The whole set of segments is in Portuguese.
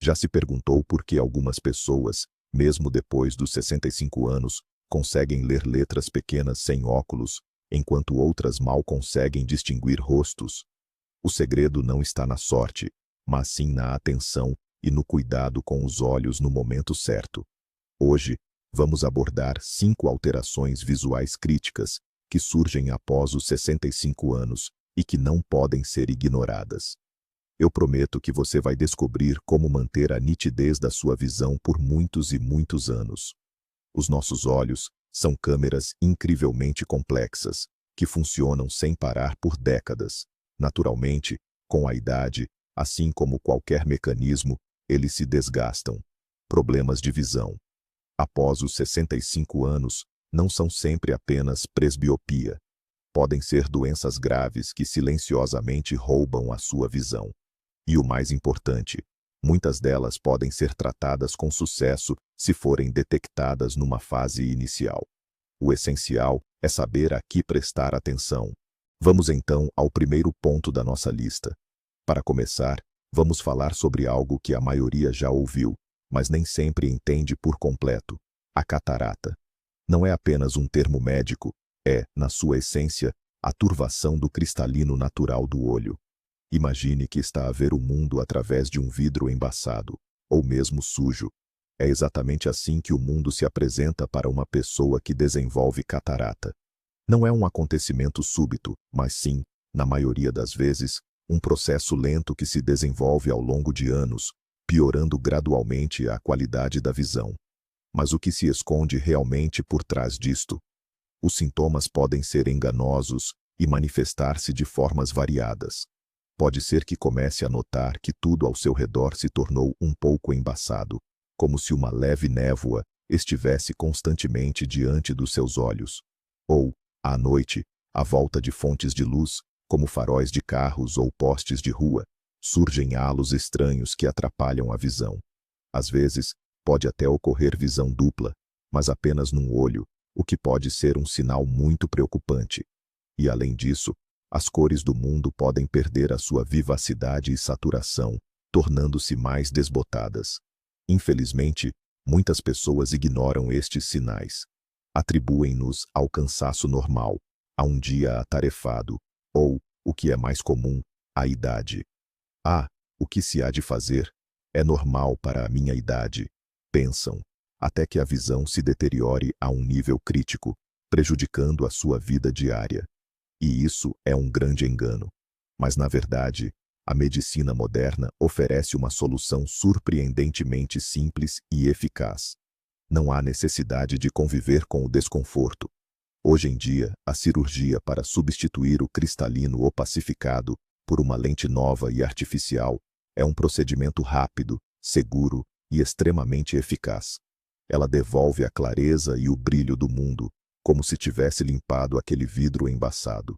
Já se perguntou por que algumas pessoas, mesmo depois dos 65 anos, conseguem ler letras pequenas sem óculos, enquanto outras mal conseguem distinguir rostos? O segredo não está na sorte, mas sim na atenção e no cuidado com os olhos no momento certo. Hoje, vamos abordar 5 alterações visuais críticas que surgem após os 65 anos e que não podem ser ignoradas. Eu prometo que você vai descobrir como manter a nitidez da sua visão por muitos e muitos anos. Os nossos olhos são câmeras incrivelmente complexas, que funcionam sem parar por décadas. Naturalmente, com a idade, assim como qualquer mecanismo, eles se desgastam. Problemas de visão. Após os 65 anos, não são sempre apenas presbiopia. Podem ser doenças graves que silenciosamente roubam a sua visão. E o mais importante, muitas delas podem ser tratadas com sucesso se forem detectadas numa fase inicial. O essencial é saber a que prestar atenção. Vamos então ao primeiro ponto da nossa lista. Para começar, vamos falar sobre algo que a maioria já ouviu, mas nem sempre entende por completo: a catarata. Não é apenas um termo médico, é, na sua essência, a turvação do cristalino natural do olho. Imagine que está a ver o mundo através de um vidro embaçado, ou mesmo sujo. É exatamente assim que o mundo se apresenta para uma pessoa que desenvolve catarata. Não é um acontecimento súbito, mas sim, na maioria das vezes, um processo lento que se desenvolve ao longo de anos, piorando gradualmente a qualidade da visão. Mas o que se esconde realmente por trás disto? Os sintomas podem ser enganosos e manifestar-se de formas variadas. Pode ser que comece a notar que tudo ao seu redor se tornou um pouco embaçado, como se uma leve névoa estivesse constantemente diante dos seus olhos. Ou, à noite, à volta de fontes de luz, como faróis de carros ou postes de rua, surgem halos estranhos que atrapalham a visão. Às vezes, pode até ocorrer visão dupla, mas apenas num olho, o que pode ser um sinal muito preocupante. E além disso, as cores do mundo podem perder a sua vivacidade e saturação, tornando-se mais desbotadas. Infelizmente, muitas pessoas ignoram estes sinais. Atribuem-nos ao cansaço normal, a um dia atarefado, ou, o que é mais comum, à idade. Ah, o que se há de fazer? É normal para a minha idade, pensam, até que a visão se deteriore a um nível crítico, prejudicando a sua vida diária. E isso é um grande engano. Mas, na verdade, a medicina moderna oferece uma solução surpreendentemente simples e eficaz. Não há necessidade de conviver com o desconforto. Hoje em dia, a cirurgia para substituir o cristalino opacificado por uma lente nova e artificial é um procedimento rápido, seguro e extremamente eficaz. Ela devolve a clareza e o brilho do mundo, como se tivesse limpado aquele vidro embaçado.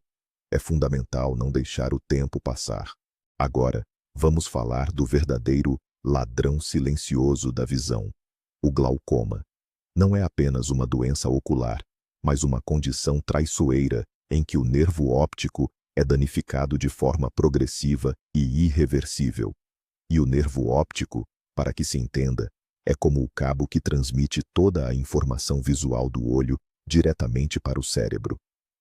É fundamental não deixar o tempo passar. Agora, vamos falar do verdadeiro ladrão silencioso da visão: o glaucoma. Não é apenas uma doença ocular, mas uma condição traiçoeira em que o nervo óptico é danificado de forma progressiva e irreversível. E o nervo óptico, para que se entenda, é como o cabo que transmite toda a informação visual do olho diretamente para o cérebro.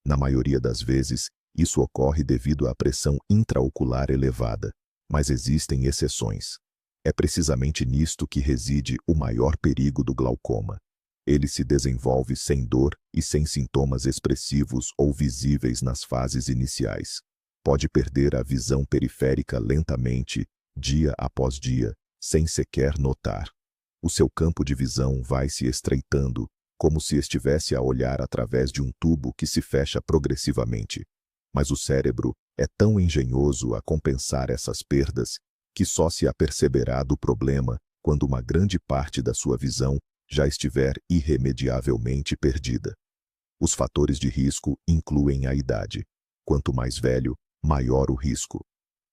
Na maioria das vezes, isso ocorre devido à pressão intraocular elevada, mas existem exceções. É precisamente nisto que reside o maior perigo do glaucoma. Ele se desenvolve sem dor e sem sintomas expressivos ou visíveis nas fases iniciais. Pode perder a visão periférica lentamente, dia após dia, sem sequer notar. O seu campo de visão vai se estreitando, como se estivesse a olhar através de um tubo que se fecha progressivamente. Mas o cérebro é tão engenhoso a compensar essas perdas que só se aperceberá do problema quando uma grande parte da sua visão já estiver irremediavelmente perdida. Os fatores de risco incluem a idade. Quanto mais velho, maior o risco.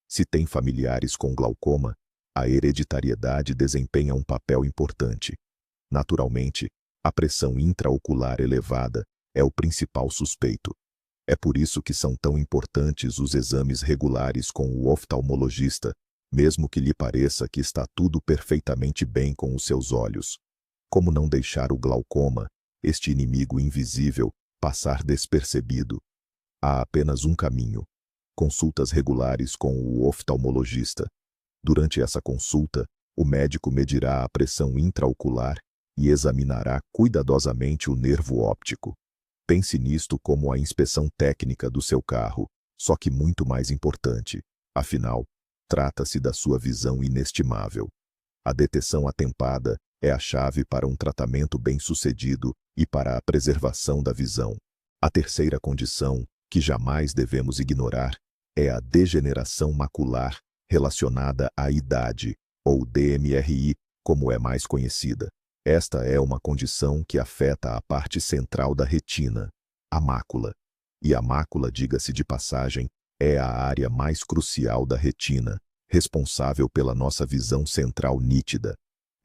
Se tem familiares com glaucoma, a hereditariedade desempenha um papel importante. Naturalmente, a pressão intraocular elevada é o principal suspeito. É por isso que são tão importantes os exames regulares com o oftalmologista, mesmo que lhe pareça que está tudo perfeitamente bem com os seus olhos. Como não deixar o glaucoma, este inimigo invisível, passar despercebido? Há apenas um caminho: consultas regulares com o oftalmologista. Durante essa consulta, o médico medirá a pressão intraocular e examinará cuidadosamente o nervo óptico. Pense nisto como a inspeção técnica do seu carro, só que muito mais importante. Afinal, trata-se da sua visão inestimável. A detecção atempada é a chave para um tratamento bem-sucedido e para a preservação da visão. A terceira condição, que jamais devemos ignorar, é a degeneração macular relacionada à idade, ou DMRI, como é mais conhecida. Esta é uma condição que afeta a parte central da retina, a mácula. E a mácula, diga-se de passagem, é a área mais crucial da retina, responsável pela nossa visão central nítida.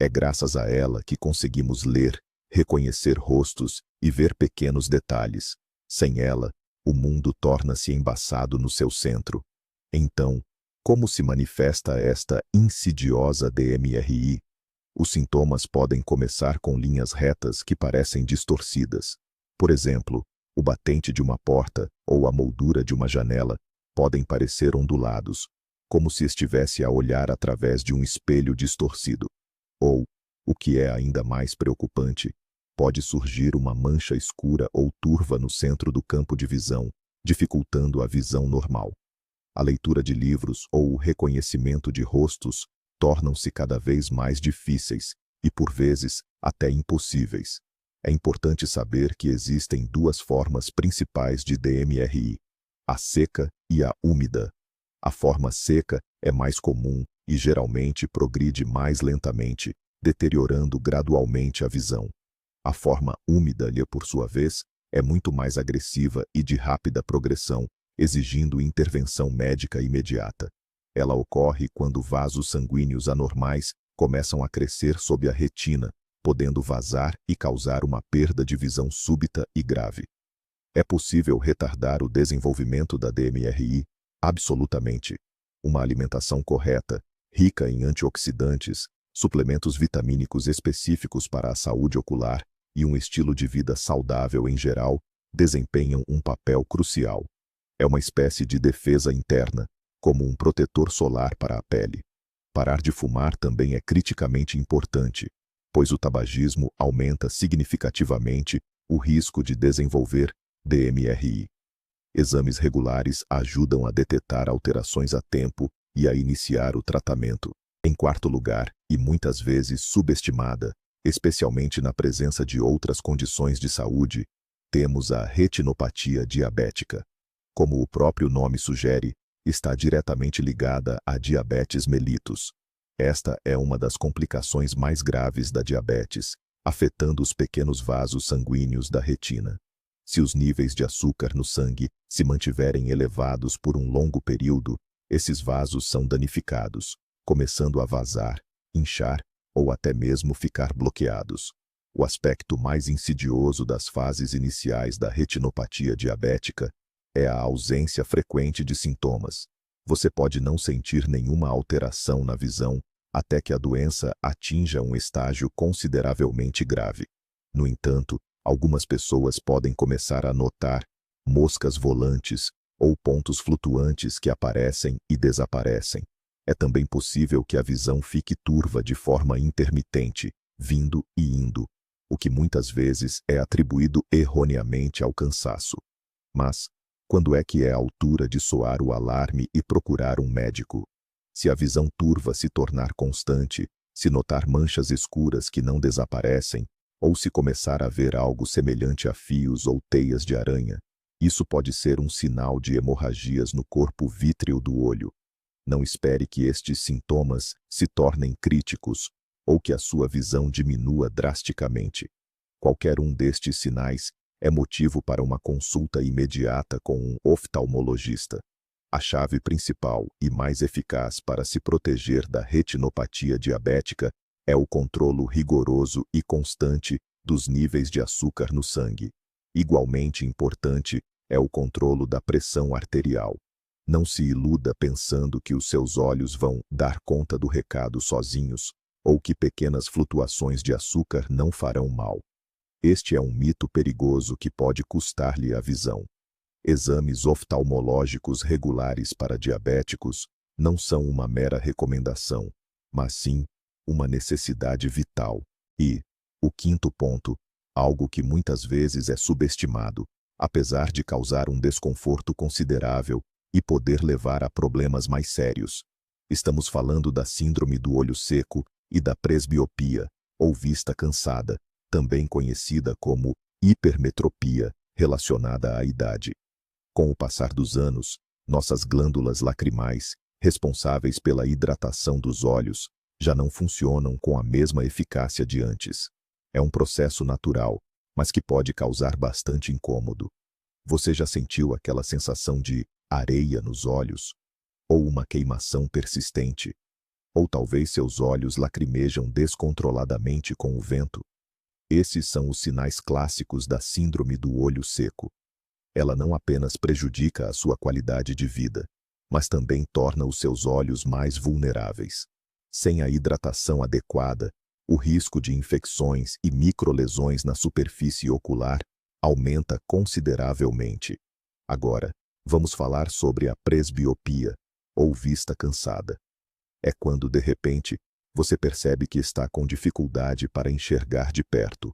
É graças a ela que conseguimos ler, reconhecer rostos e ver pequenos detalhes. Sem ela, o mundo torna-se embaçado no seu centro. Então, como se manifesta esta insidiosa DMRI? Os sintomas podem começar com linhas retas que parecem distorcidas. Por exemplo, o batente de uma porta ou a moldura de uma janela podem parecer ondulados, como se estivesse a olhar através de um espelho distorcido. Ou, o que é ainda mais preocupante, pode surgir uma mancha escura ou turva no centro do campo de visão, dificultando a visão normal. A leitura de livros ou o reconhecimento de rostos tornam-se cada vez mais difíceis e, por vezes, até impossíveis. É importante saber que existem duas formas principais de DMRI: a seca e a úmida. A forma seca é mais comum e geralmente progride mais lentamente, deteriorando gradualmente a visão. A forma úmida, por sua vez, é muito mais agressiva e de rápida progressão, exigindo intervenção médica imediata. Ela ocorre quando vasos sanguíneos anormais começam a crescer sob a retina, podendo vazar e causar uma perda de visão súbita e grave. É possível retardar o desenvolvimento da DMRI? Absolutamente. Uma alimentação correta, rica em antioxidantes, suplementos vitamínicos específicos para a saúde ocular e um estilo de vida saudável em geral desempenham um papel crucial. É uma espécie de defesa interna, como um protetor solar para a pele. Parar de fumar também é criticamente importante, pois o tabagismo aumenta significativamente o risco de desenvolver DMRI. Exames regulares ajudam a detectar alterações a tempo e a iniciar o tratamento. Em quarto lugar, e muitas vezes subestimada, especialmente na presença de outras condições de saúde, temos a retinopatia diabética. Como o próprio nome sugere, está diretamente ligada à diabetes mellitus. Esta é uma das complicações mais graves da diabetes, afetando os pequenos vasos sanguíneos da retina. Se os níveis de açúcar no sangue se mantiverem elevados por um longo período, esses vasos são danificados, começando a vazar, inchar ou até mesmo ficar bloqueados. O aspecto mais insidioso das fases iniciais da retinopatia diabética é a ausência frequente de sintomas. Você pode não sentir nenhuma alteração na visão até que a doença atinja um estágio consideravelmente grave. No entanto, algumas pessoas podem começar a notar moscas volantes ou pontos flutuantes que aparecem e desaparecem. É também possível que a visão fique turva de forma intermitente, vindo e indo, o que muitas vezes é atribuído erroneamente ao cansaço. Mas, quando é que é a altura de soar o alarme e procurar um médico? Se a visão turva se tornar constante, se notar manchas escuras que não desaparecem, ou se começar a ver algo semelhante a fios ou teias de aranha, isso pode ser um sinal de hemorragias no corpo vítreo do olho. Não espere que estes sintomas se tornem críticos ou que a sua visão diminua drasticamente. Qualquer um destes sinais é motivo para uma consulta imediata com um oftalmologista. A chave principal e mais eficaz para se proteger da retinopatia diabética é o controlo rigoroso e constante dos níveis de açúcar no sangue. Igualmente importante é o controlo da pressão arterial. Não se iluda pensando que os seus olhos vão dar conta do recado sozinhos, ou que pequenas flutuações de açúcar não farão mal. Este é um mito perigoso que pode custar-lhe a visão. Exames oftalmológicos regulares para diabéticos não são uma mera recomendação, mas sim uma necessidade vital. E, o quinto ponto, algo que muitas vezes é subestimado, apesar de causar um desconforto considerável e poder levar a problemas mais sérios. Estamos falando da síndrome do olho seco e da presbiopia, ou vista cansada, também conhecida como hipermetropia, relacionada à idade. Com o passar dos anos, nossas glândulas lacrimais, responsáveis pela hidratação dos olhos, já não funcionam com a mesma eficácia de antes. É um processo natural, mas que pode causar bastante incômodo. Você já sentiu aquela sensação de areia nos olhos? Ou uma queimação persistente? Ou talvez seus olhos lacrimejam descontroladamente com o vento? Esses são os sinais clássicos da síndrome do olho seco. Ela não apenas prejudica a sua qualidade de vida, mas também torna os seus olhos mais vulneráveis. Sem a hidratação adequada, o risco de infecções e microlesões na superfície ocular aumenta consideravelmente. Agora, vamos falar sobre a presbiopia, ou vista cansada. É quando, de repente, você percebe que está com dificuldade para enxergar de perto.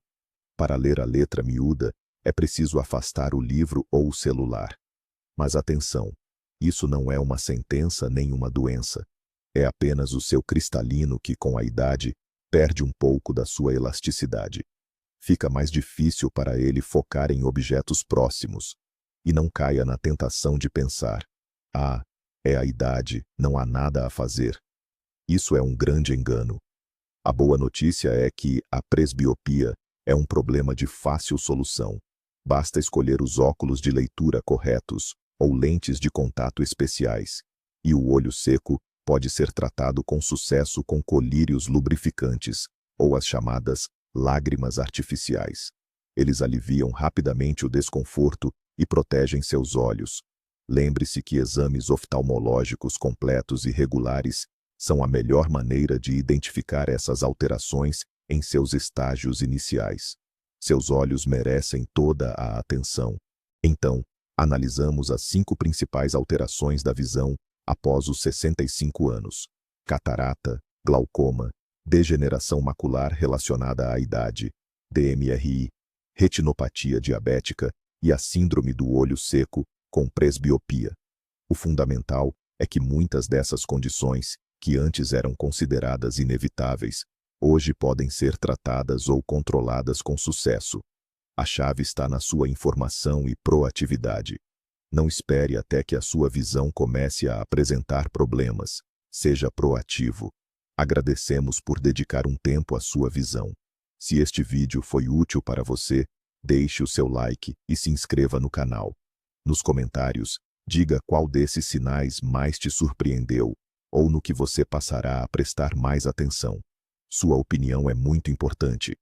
Para ler a letra miúda, é preciso afastar o livro ou o celular. Mas atenção, isso não é uma sentença nem uma doença. É apenas o seu cristalino que, com a idade, perde um pouco da sua elasticidade. Fica mais difícil para ele focar em objetos próximos. E não caia na tentação de pensar: ah, é a idade, não há nada a fazer. Isso é um grande engano. A boa notícia é que a presbiopia é um problema de fácil solução. Basta escolher os óculos de leitura corretos ou lentes de contato especiais. E o olho seco pode ser tratado com sucesso com colírios lubrificantes ou as chamadas lágrimas artificiais. Eles aliviam rapidamente o desconforto e protegem seus olhos. Lembre-se que exames oftalmológicos completos e regulares são a melhor maneira de identificar essas alterações em seus estágios iniciais. Seus olhos merecem toda a atenção. Então, analisamos as 5 principais alterações da visão após os 65 anos: catarata, glaucoma, degeneração macular relacionada à idade, DMRI, retinopatia diabética e a síndrome do olho seco com presbiopia. O fundamental é que muitas dessas condições, que antes eram consideradas inevitáveis, hoje podem ser tratadas ou controladas com sucesso. A chave está na sua informação e proatividade. Não espere até que a sua visão comece a apresentar problemas. Seja proativo. Agradecemos por dedicar um tempo à sua visão. Se este vídeo foi útil para você, deixe o seu like e se inscreva no canal. Nos comentários, diga qual desses sinais mais te surpreendeu ou no que você passará a prestar mais atenção. Sua opinião é muito importante.